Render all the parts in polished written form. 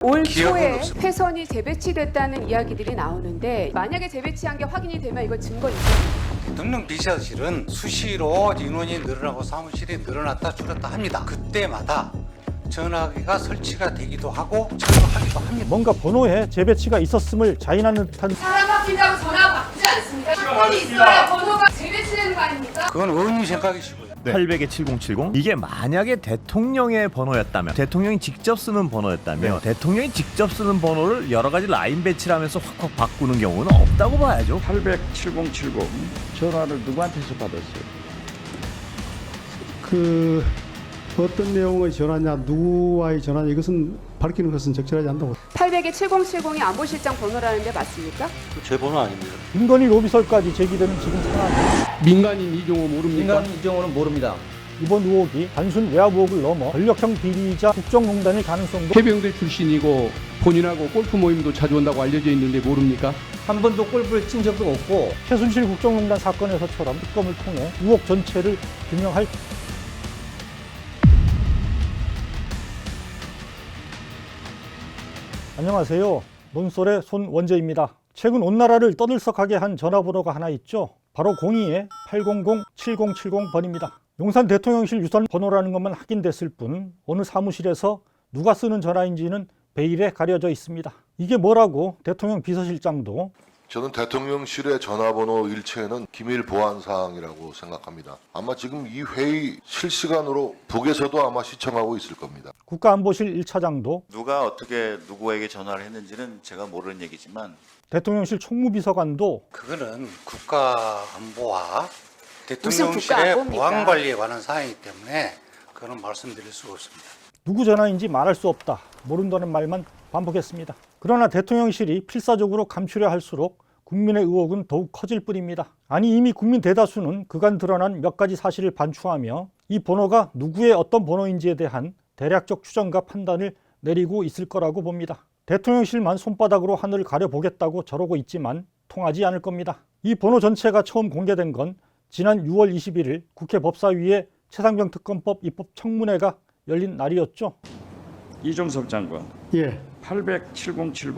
올 초에 회선이 재배치됐다는 이야기들이 나오는데 만약에 재배치한 게 확인이 되면 이거 증거이죠? 대통령 비서실은 수시로 인원이 늘어나고 사무실이 늘어났다 줄었다 합니다. 그때마다 전화기가 설치가 되기도 하고 촬영하기도 합니다. 뭔가 번호에 재배치가 있었음을 자인하는 듯한 사람 바뀐다고 전화 바꾸지 않습니까? 사건이 있어야 번호가 재배치되는 거 아닙니까? 그건 의원님 생각이시고요. 800에 7070 이게 만약에 대통령의 번호였다면, 대통령이 직접 쓰는 번호였다면 대통령이 직접 쓰는 번호를 여러 가지 라인 배치를 하면서 확확 바꾸는 경우는 없다고 봐야죠. 800 7070 전화를 누구한테서 받았어요? 어떤 내용의 전화냐, 누구와의 전화냐, 이것은 밝히는 것은 적절하지 않다고. 800에 7070이 안보실장 번호라는데 맞습니까? 제 번호 아닙니다. 김건희 로비설까지 제기되는 지금 상황. 민간인 이종호 모릅니까? 민간 이정호는 모릅니다. 이번 의혹이 단순 외압 의혹을 넘어 권력형 비리이자 국정농단의 가능성도 해병대 출신이고 본인하고 골프 모임도 자주 온다고 알려져 있는데 모릅니까? 한 번도 골프를 친 적도 없고. 최순실 국정농단 사건에서처럼 특검을 통해 의혹 전체를 규명할 안녕하세요. 논설의 손원재입니다. 최근 온 나라를 떠들썩하게 한 전화번호가 하나 있죠. 바로 02-800-7070번입니다. 용산 대통령실 유선 번호라는 것만 확인됐을 뿐 어느 사무실에서 누가 쓰는 전화인지는 베일에 가려져 있습니다. 이게 뭐라고 대통령 비서실장도 저는 대통령실의 전화번호 일체는 기밀 보안 사항이라고 생각합니다. 아마 지금 이 회의 실시간으로 북에서도 아마 시청하고 있을 겁니다. 국가안보실 1차장도 누가 어떻게 누구에게 전화를 했는지는 제가 모르는 얘기지만 대통령실 총무비서관도 그거는 국가안보와 무슨 대통령실의 국가안보입니까? 보안 관리에 관한 사항이기 때문에 그건 말씀드릴 수가 없습니다. 누구 전화인지 말할 수 없다. 모른다는 말만 반복했습니다. 그러나 대통령실이 필사적으로 감추려 할수록 국민의 의혹은 더욱 커질 뿐입니다. 아니 이미 국민 대다수는 그간 드러난 몇 가지 사실을 반추하며 이 번호가 누구의 어떤 번호인지에 대한 대략적 추정과 판단을 내리고 있을 거라고 봅니다. 대통령실만 손바닥으로 하늘을 가려보겠다고 저러고 있지만 통하지 않을 겁니다. 이 번호 전체가 처음 공개된 건 지난 6월 21일 국회 법사위의 최상병 특검법 입법 청문회가 열린 날이었죠. 이종섭 장관 예, 800 7070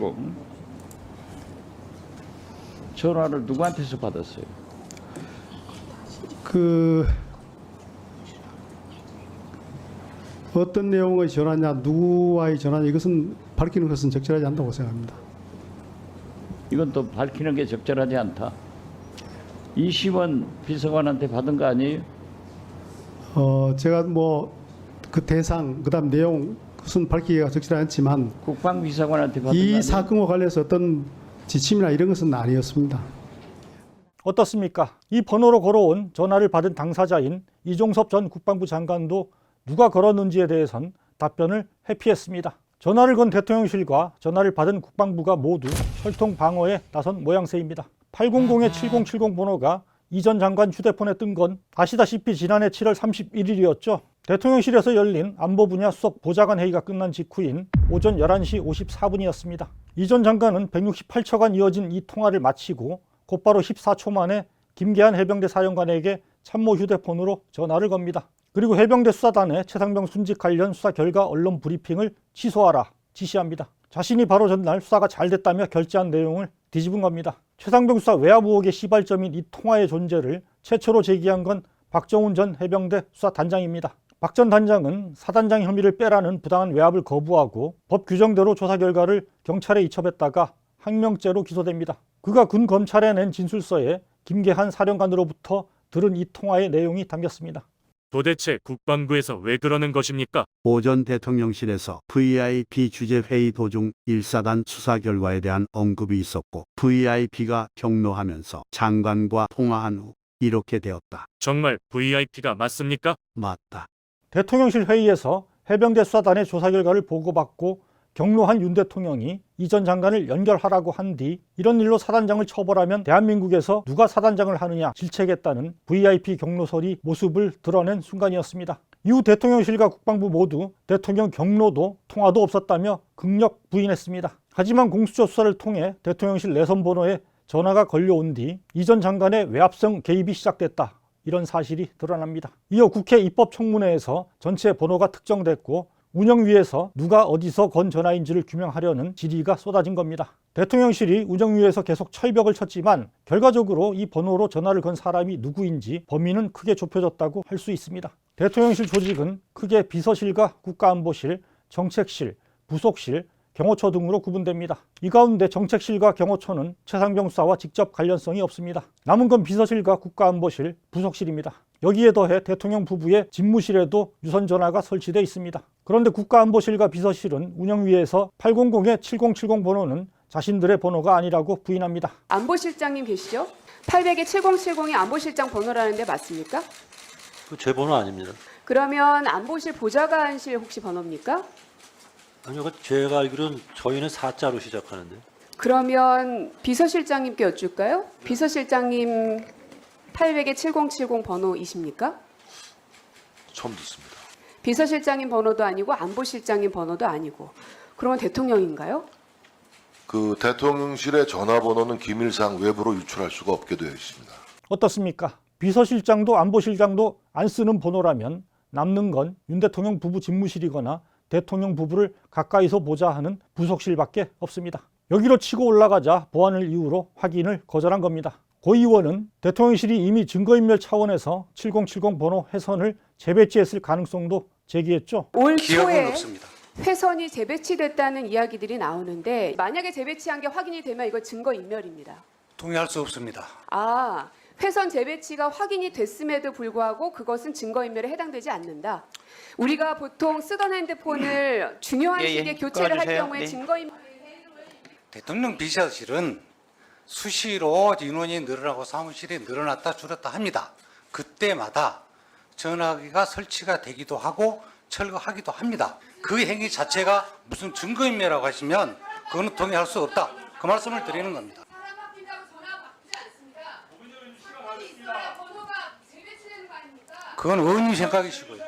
전화를 누구한테서 받았어요? 어떤 내용의 전화냐, 누구와의 전화냐, 이것은 밝히는 것은 적절하지 않다고 생각합니다. 이건 또 밝히는 게 적절하지 않다. 이시원 비서관한테 받은 거 아니에요? 제가 그 대상, 그다음 내용, 그것은 밝히기가 적절하지 않지만 국방비서관한테 받은 거 이 아니에요? 사건과 관련해서 어떤 지침이나 이런 것은 아니었습니다. 어떻습니까? 이 번호로 걸어온 전화를 받은 당사자인 이종섭 전 국방부 장관도 누가 걸었는지에 대해선 답변을 회피했습니다. 전화를 건 대통령실과 전화를 받은 국방부가 모두 혈통 방어에 나선 모양새입니다. 800-7070 번호가 이 전 장관 휴대폰에 뜬 건 아시다시피 지난해 7월 31일이었죠. 대통령실에서 열린 안보 분야 수석 보좌관 회의가 끝난 직후인 오전 11시 54분이었습니다. 이 전 장관은 168초간 이어진 이 통화를 마치고 곧바로 14초 만에 김계한 해병대 사령관에게 참모 휴대폰으로 전화를 겁니다. 그리고 해병대 수사단의 최상병 순직 관련 수사 결과 언론 브리핑을 취소하라 지시합니다. 자신이 바로 전날 수사가 잘 됐다며 결재한 내용을 뒤집은 겁니다. 최상병 수사 외압 의혹의 시발점인 이 통화의 존재를 최초로 제기한 건 박정훈 전 해병대 수사단장입니다. 박 전 단장은 사단장 혐의를 빼라는 부당한 외압을 거부하고 법 규정대로 조사 결과를 경찰에 이첩했다가 항명죄로 기소됩니다. 그가 군 검찰에 낸 진술서에 김계한 사령관으로부터 들은 이 통화의 내용이 담겼습니다. 도대체 국방부에서 왜 그러는 것입니까? 오전 대통령실에서 VIP 주재회의 도중 1사단 수사 결과에 대한 언급이 있었고 VIP가 경로하면서 장관과 통화한 후 이렇게 되었다. 정말 VIP가 맞습니까? 맞다. 대통령실 회의에서 해병대 수사단의 조사 결과를 보고받고 경로한 윤 대통령이 이 전 장관을 연결하라고 한 뒤 이런 일로 사단장을 처벌하면 대한민국에서 누가 사단장을 하느냐 질책했다는 VIP 경로설이 모습을 드러낸 순간이었습니다. 이후 대통령실과 국방부 모두 대통령 경로도 통화도 없었다며 극력 부인했습니다. 하지만 공수처 수사를 통해 대통령실 내선 번호에 전화가 걸려온 뒤 이 전 장관의 외압성 개입이 시작됐다. 이런 사실이 드러납니다. 이어 국회 입법청문회에서 전체 번호가 특정됐고 운영위에서 누가 어디서 건 전화인지를 규명하려는 질의가 쏟아진 겁니다. 대통령실이 운영위에서 계속 철벽을 쳤지만 결과적으로 이 번호로 전화를 건 사람이 누구인지 범위는 크게 좁혀졌다고 할 수 있습니다. 대통령실 조직은 크게 비서실과 국가안보실, 정책실, 부속실, 경호처 등으로 구분됩니다. 이 가운데 정책실과 경호처는 최상병 수사와 직접 관련성이 없습니다. 남은 건 비서실과 국가안보실, 부속실입니다. 여기에 더해 대통령 부부의 집무실에도 유선전화가 설치되어 있습니다. 그런데 국가안보실과 비서실은 운영위에서 800-7070 번호는 자신들의 번호가 아니라고 부인합니다. 안보실장님 계시죠? 800에 7070이 안보실장 번호라는데 맞습니까? 제 번호 아닙니다. 그러면 안보실 보좌관실 혹시 번호입니까? 아니요, 제가 알기로는 저희는 4자로 시작하는데. 그러면 비서실장님께 여쭐까요? 비서실장님 800에 7070 번호이십니까? 처음 듣습니다. 비서실장님 번호도 아니고 안보실장님 번호도 아니고 그러면 대통령인가요? 그 대통령실의 전화번호는 기밀상 외부로 유출할 수가 없게 되어 있습니다. 어떻습니까? 비서실장도 안보실장도 안 쓰는 번호라면 남는 건 윤 대통령 부부 집무실이거나 대통령 부부를 가까이서 보자 하는 부속실밖에 없습니다. 여기로 치고 올라가자 보안을 이유로 확인을 거절한 겁니다. 고 의원은 대통령실이 이미 증거인멸 차원에서 7070 번호 훼손을 재배치했을 가능성도 제기했죠. 올 기억은 초에 없습니다. 훼손이 재배치됐다는 이야기들이 나오는데 만약에 재배치한 게 확인이 되면 이거 증거인멸입니다. 동의할 수 없습니다. 아, 훼손 재배치가 확인이 됐음에도 불구하고 그것은 증거인멸에 해당되지 않는다. 우리가 보통 쓰던 핸드폰을 중요한 시기에 교체를 할 경우에 증거인멸 대통령 비서실은 수시로 인원이 늘어나고 사무실이 늘어났다 줄었다 합니다. 그때마다 전화기가 설치가 되기도 하고 철거하기도 합니다. 그 행위 자체가 무슨 증거인멸이라고 하시면 그거는 동의할 수 없다. 그 말씀을 드리는 겁니다. 그건 의원님 생각이시고요.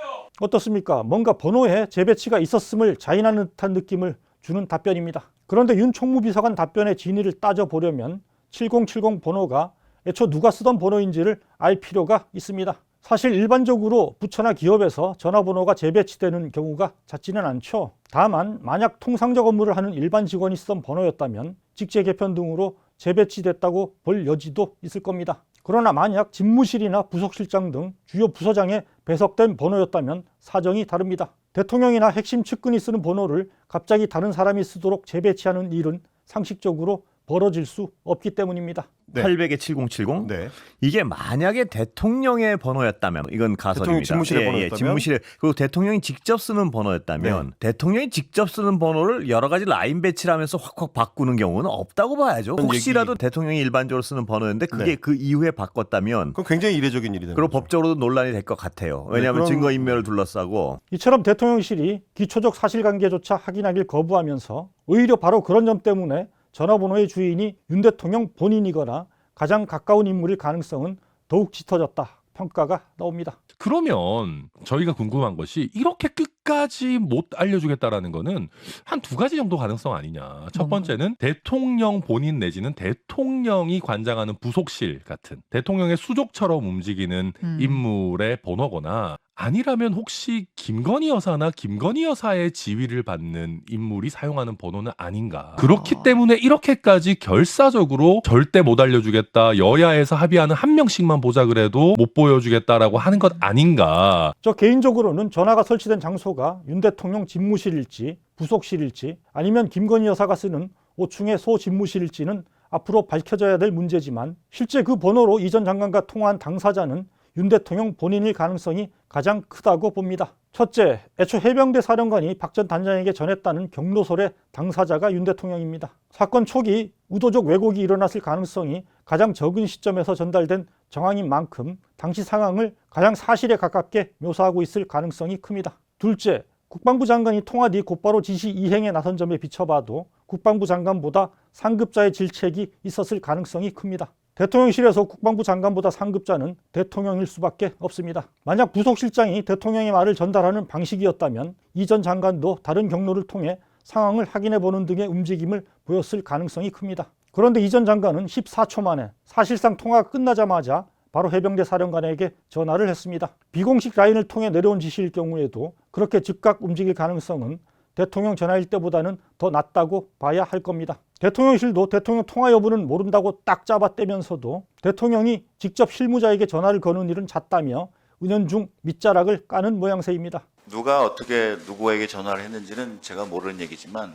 어떻습니까? 뭔가 번호에 재배치가 있었음을 자인하는 듯한 느낌을 주는 답변입니다. 그런데 윤 총무비서관 답변의 진위를 따져보려면 7070 번호가 애초 누가 쓰던 번호인지를 알 필요가 있습니다. 사실 일반적으로 부처나 기업에서 전화번호가 재배치되는 경우가 잦지는 않죠. 다만 만약 통상적 업무를 하는 일반 직원이 쓰던 번호였다면 직제 개편 등으로 재배치됐다고 볼 여지도 있을 겁니다. 그러나 만약 집무실이나 부속실장 등 주요 부서장에 배석된 번호였다면 사정이 다릅니다. 대통령이나 핵심 측근이 쓰는 번호를 갑자기 다른 사람이 쓰도록 재배치하는 일은 상식적으로 벌어질 수 없기 때문입니다. 800에 7070. 네. 이게 만약에 대통령의 번호였다면 이건 가설입니다. 대통령 집무실의 번호였다면? 집무실에 그리고 대통령이 직접 쓰는 번호였다면 대통령이 직접 쓰는 번호를 여러 가지 라인 배치를 하면서 확확 바꾸는 경우는 없다고 봐야죠. 혹시라도 대통령이 일반적으로 쓰는 번호였는데 그게 그 이후에 바꿨다면 그건 굉장히 이례적인 일이 되는 그리고 거죠. 법적으로도 논란이 될 것 같아요. 왜냐하면 그럼- 증거인멸을 둘러싸고 이처럼 대통령실이 기초적 사실관계조차 확인하길 거부하면서 오히려 바로 그런 점 때문에 전화번호의 주인이 윤 대통령 본인이거나 가장 가까운 인물일 가능성은 더욱 짙어졌다 평가가 나옵니다. 그러면 저희가 궁금한 것이 이렇게 끝까지 못 알려주겠다라는 거는 한 두 가지 정도 가능성 아니냐. 첫 번째는 대통령 본인 내지는 대통령이 관장하는 부속실 같은 대통령의 수족처럼 움직이는 인물의 번호거나 아니라면 혹시 김건희 여사나 김건희 여사의 지위를 받는 인물이 사용하는 번호는 아닌가. 그렇기 때문에 이렇게까지 결사적으로 절대 못 알려주겠다. 여야에서 합의하는 한 명씩만 보자 그래도 못 보여주겠다라고 하는 것 아닌가. 저 개인적으로는 전화가 설치된 장소가 윤 대통령 집무실일지 부속실일지 아니면 김건희 여사가 쓰는 5층의 소집무실일지는 앞으로 밝혀져야 될 문제지만 실제 그 번호로 이 전 장관과 통화한 당사자는 윤 대통령 본인일 가능성이 가장 크다고 봅니다. 첫째, 애초 해병대 사령관이 박 전 단장에게 전했다는 경로설의 당사자가 윤 대통령입니다. 사건 초기 의도적 왜곡이 일어났을 가능성이 가장 적은 시점에서 전달된 정황인 만큼 당시 상황을 가장 사실에 가깝게 묘사하고 있을 가능성이 큽니다. 둘째, 국방부 장관이 통화 뒤 곧바로 지시 이행에 나선 점에 비춰봐도 국방부 장관보다 상급자의 질책이 있었을 가능성이 큽니다. 대통령실에서 국방부 장관보다 상급자는 대통령일 수밖에 없습니다. 만약 부속실장이 대통령의 말을 전달하는 방식이었다면 이 전 장관도 다른 경로를 통해 상황을 확인해보는 등의 움직임을 보였을 가능성이 큽니다. 그런데 이 전 장관은 14초 만에 사실상 통화가 끝나자마자 바로 해병대 사령관에게 전화를 했습니다. 비공식 라인을 통해 내려온 지시일 경우에도 그렇게 즉각 움직일 가능성은 대통령 전화일 때보다는 더 낮다고 봐야 할 겁니다. 대통령실도 대통령 통화 여부는 모른다고 딱 잡아떼면서도 대통령이 직접 실무자에게 전화를 거는 일은 잦다며 은연중 밑자락을 까는 모양새입니다. 누가 어떻게 누구에게 전화를 했는지는 제가 모르는 얘기지만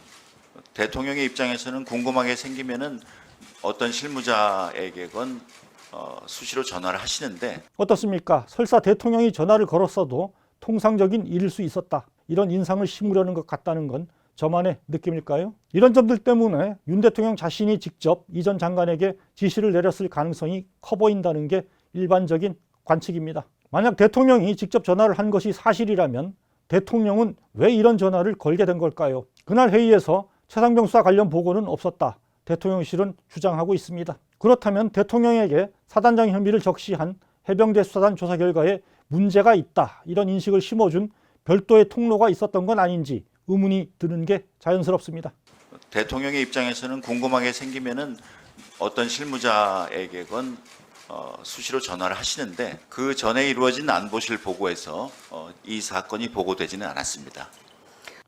대통령의 입장에서는 궁금하게 생기면은 어떤 실무자에게건 수시로 전화를 하시는데 어떻습니까? 설사 대통령이 전화를 걸었어도 통상적인 일일 수 있었다. 이런 인상을 심으려는 것 같다는 건 저만의 느낌일까요? 이런 점들 때문에 윤 대통령 자신이 직접 이 전 장관에게 지시를 내렸을 가능성이 커 보인다는 게 일반적인 관측입니다. 만약 대통령이 직접 전화를 한 것이 사실이라면 대통령은 왜 이런 전화를 걸게 된 걸까요? 그날 회의에서 최상병 수사 관련 보고는 없었다. 대통령실은 주장하고 있습니다. 그렇다면 대통령에게 사단장 혐의를 적시한 해병대 수사단 조사 결과에 문제가 있다. 이런 인식을 심어준 별도의 통로가 있었던 건 아닌지 의문이 드는 게 자연스럽습니다. 대통령의 입장에서는 궁금하게 생기면은 어떤 실무자에게건 수시로 전화를 하시는데 그 전에 이루어진 안보실 보고에서 이 사건이 보고되지는 않았습니다.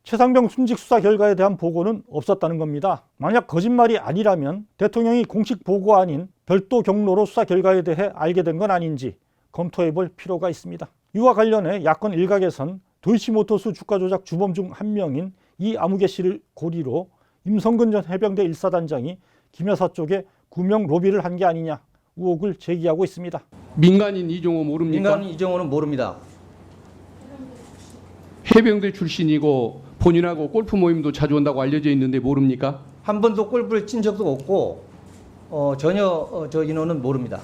최상병 순직 수사 결과에 대한 보고는 없었다는 겁니다. 만약 거짓말이 아니라면 대통령이 공식 보고 아닌 별도 경로로 수사 결과에 대해 알게 된 건 아닌지 검토해 볼 필요가 있습니다. 이와 관련해 야권 일각에선 도이치모터스 주가 조작 주범 중 한 명인 이 아무개 씨를 고리로 임성근 전 해병대 1사단장이 김 여사 쪽에 구명 로비를 한 게 아니냐 의혹을 제기하고 있습니다. 민간인 이종호 모릅니까? 민간인 이종호는 모릅니다. 해병대 출신이고 본인하고 골프 모임도 자주 온다고 알려져 있는데 모릅니까? 한 번도 골프를 친 적도 없고 전혀 저 인원은 모릅니다.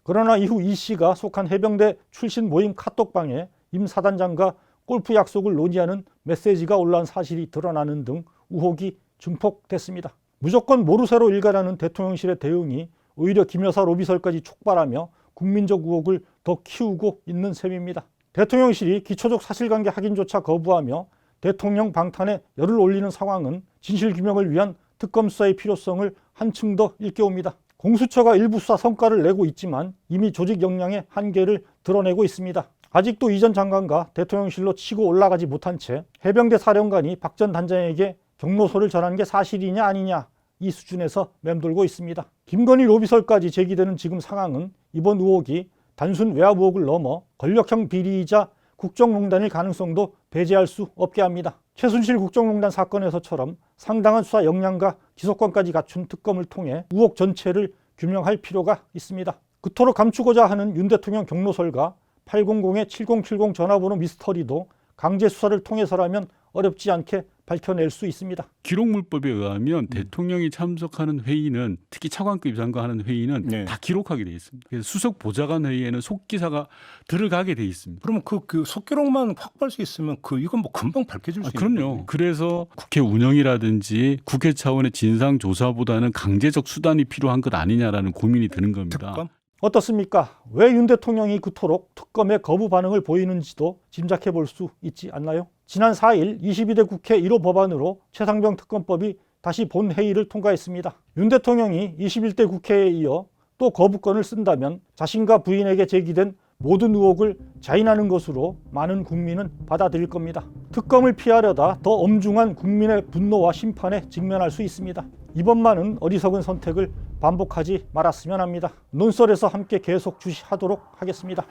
그러나 이후 이 씨가 속한 해병대 출신 모임 카톡방에 임 사단장과 골프 약속을 논의하는 메시지가 올라온 사실이 드러나는 등 의혹이 증폭됐습니다. 무조건 모르쇠로 일관하는 대통령실의 대응이 오히려 김 여사 로비설까지 촉발하며 국민적 의혹을 더 키우고 있는 셈입니다. 대통령실이 기초적 사실관계 확인조차 거부하며 대통령 방탄에 열을 올리는 상황은 진실규명을 위한 특검 수사의 필요성을 한층 더 일깨웁니다. 공수처가 일부 수사 성과를 내고 있지만 이미 조직 역량의 한계를 드러내고 있습니다. 아직도 이 전 장관과 대통령실로 치고 올라가지 못한 채 해병대 사령관이 박 전 단장에게 경로소를 전한 게 사실이냐 아니냐 이 수준에서 맴돌고 있습니다. 김건희 로비설까지 제기되는 지금 상황은 이번 의혹이 단순 외압 의혹을 넘어 권력형 비리이자 국정농단일 가능성도 배제할 수 없게 합니다. 최순실 국정농단 사건에서처럼 상당한 수사 역량과 기소권까지 갖춘 특검을 통해 의혹 전체를 규명할 필요가 있습니다. 그토록 감추고자 하는 윤 대통령 경로설과 800-7070 전화번호 미스터리도 강제 수사를 통해서라면 어렵지 않게 밝혀낼 수 있습니다. 기록물법에 의하면 대통령이 참석하는 회의는 특히 차관급 장관하는 회의는 다 기록하게 돼 있습니다. 그래서 수석 보좌관 회의에는 속기사가 들어가게 돼 있습니다. 그러면 그 속기록만 확보할 수 있으면 이건 뭐 금방 밝혀질 수 있는 그럼요. 거예요. 그래서 국회 운영이라든지 국회 차원의 진상 조사보다는 강제적 수단이 필요한 것 아니냐라는 고민이 드는 겁니다. 특검? 어떻습니까? 왜 윤 대통령이 그토록 특검에 거부 반응을 보이는지도 짐작해 볼 수 있지 않나요? 지난 4일 22대 국회 1호 법안으로 최상병 특검법이 다시 본회의를 통과했습니다. 윤 대통령이 21대 국회에 이어 또 거부권을 쓴다면 자신과 부인에게 제기된 모든 의혹을 자인하는 것으로 많은 국민은 받아들일 겁니다. 특검을 피하려다 더 엄중한 국민의 분노와 심판에 직면할 수 있습니다. 이번만은 어리석은 선택을 반복하지 말았으면 합니다. 논설에서 함께 계속 주시하도록 하겠습니다.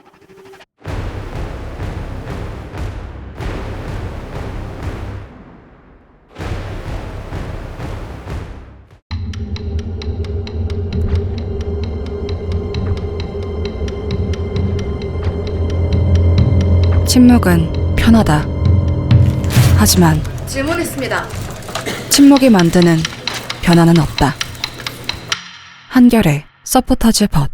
침묵은 편하다. 하지만 질문했습니다. 침묵이 만드는 변화는 없다. 한결의 서포터즈 벗